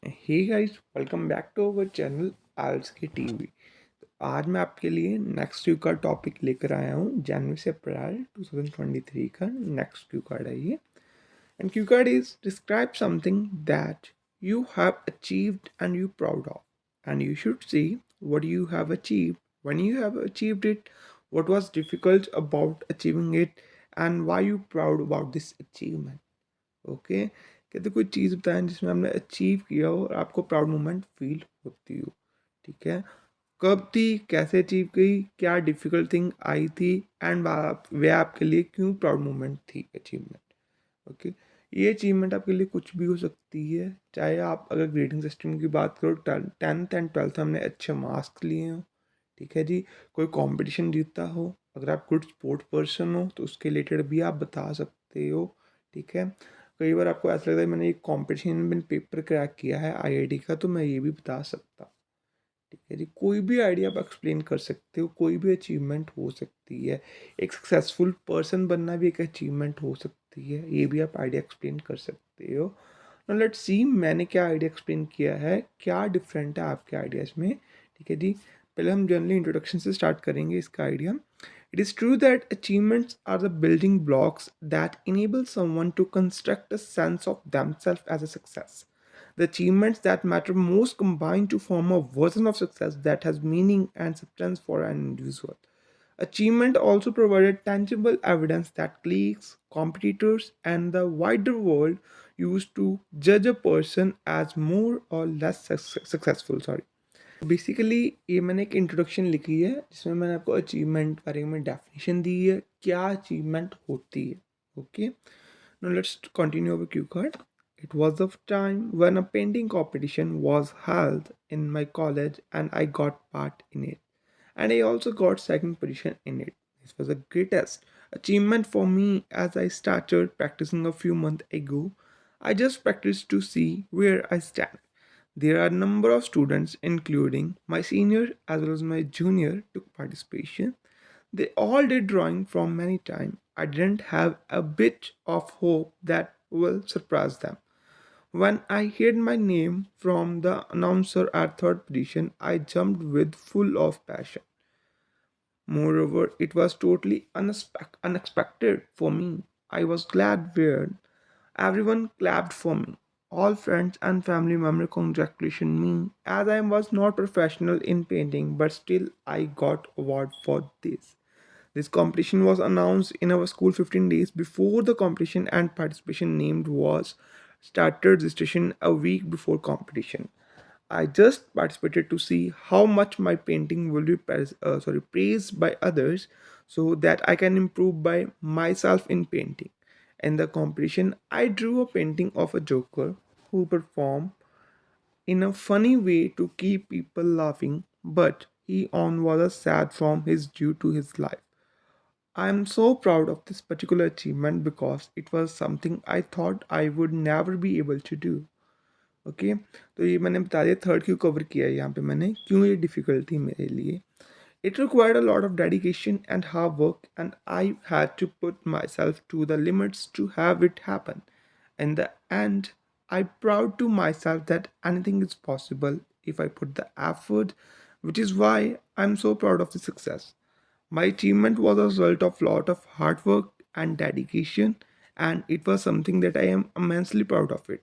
Hey guys, welcome back to our channel आल्स की TV. आज मैं आपके लिए नेक्स्ट क्यू का टॉपिक लेकर आया हूँ। जनवरी से अप्रैल 2023 का नेक्स्ट क्यू कार्ड है ये। And Q card is describe something that you have achieved and you proud of, and you should see what you have achieved, when you have achieved it, what was difficult about achieving it, and why you proud about this achievement. Okay, कहते कोई चीज़ बताएं जिसमें आपने achieve किया हो और आपको proud moment feel होती हो। ठीक है, कब थी, कैसे अचीव की, क्या डिफिकल्ट थिंग आई थी, एंड वह आपके लिए क्यों प्राउड मोमेंट थी अचीवमेंट। ओके, ये अचीवमेंट आपके लिए कुछ भी हो सकती है, चाहे आप अगर ग्रेडिंग सिस्टम की बात करो, 10th एंड 12th हमने अच्छे मार्क्स लिए हो। ठीक है जी, कोई कंपटीशन जीता हो, अगर आप गुड स्पोर्ट पर्सन हो तो उसके रिलेटेड भी आप बता सकते हो। ठीक है, कई बार आपको ऐसा लगता है मैंने एक कंपटीशन में पेपर क्रैक किया है आईआईटी का, तो मैं ये भी बता सकता। ठीक है जी, कोई भी आइडिया आप एक्सप्लेन कर सकते हो, कोई भी अचीवमेंट हो सकती है। एक सक्सेसफुल पर्सन बनना भी एक अचीवमेंट हो सकती है, ये भी आप आइडिया एक्सप्लेन कर सकते हो। नाउ लेट्स सी मैंने क्या आइडिया एक्सप्लेन किया है, क्या डिफरेंट है आपके आइडियाज़ में। ठीक है जी, पहले हम जनरली इंट्रोडक्शन से स्टार्ट करेंगे इसका idea. It is true that achievements are the building blocks that enable someone to construct a sense of themselves as a success. The achievements that matter most combine to form a version of success that has meaning and substance for an individual. Achievement also provided tangible evidence that colleagues, competitors, and the wider world used to judge a person as more or less successful. Sorry. Basically ये मैंने एक introduction लिखी है जिसमें मैंने आपको achievement बारे में डेफिनेशन दी है, क्या अचीवमेंट होती है। Okay, now let's continue our Q card. It was the time when a painting competition was held in my college and I got part in it. And I also got second position in it. This was the greatest achievement for me as I started practicing a few months ago. I just practiced to see where I stand. There are a number of students, including my senior as well as my junior, took participation. They all did drawing from many time. I didn't have a bit of hope that will surprise them. When I heard my name from the announcer at third position, I jumped with full of passion. Moreover, it was totally unexpected for me. I was glad when everyone clapped for me. All friends and family members congratulated me as I was not professional in painting, but still I got award for this. This competition was announced in our school 15 days before the competition, and participation named was started registration a week before competition. I just participated to see how much my painting will be praised by others so that I can improve by myself in painting. In the competition, I drew a painting of a joker who performed in a funny way to keep people laughing, but he on was a sad from his due to his life. I am so proud of this particular achievement because it was something I thought I would never be able to do. Okay, तो ये मैंने बता दिया third क्यों cover किया है यहाँ पे मैंने, क्यों ये डिफ़िकल्ट थी मेरे लिए. It required a lot of dedication and hard work and I had to put myself to the limits to have it happen. In the end, I'm proud to myself that anything is possible if I put the effort, which is why I'm so proud of the success. My achievement was a result of lot of hard work and dedication, and it was something that I am immensely proud of it.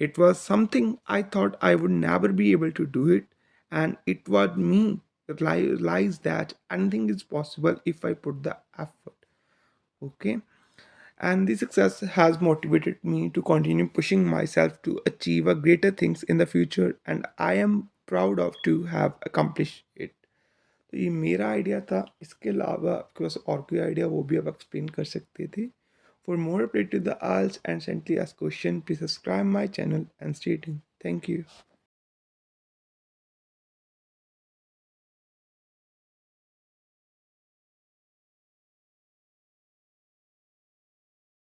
It was something I thought I would never be able to do it, and it was me that realized that anything is possible if I put the effort. Okay, and this success has motivated me to continue pushing myself to achieve a greater things in the future, and I am proud of to have accomplished it. तो ये मेरा idea था, इसके अलावा आपके पास और कोई idea वो भी आप एक्सप्लेन कर सकते थे. For more update to the आल्स एंड सेंटली ask question, please subscribe my channel and stay tuned. Thank you.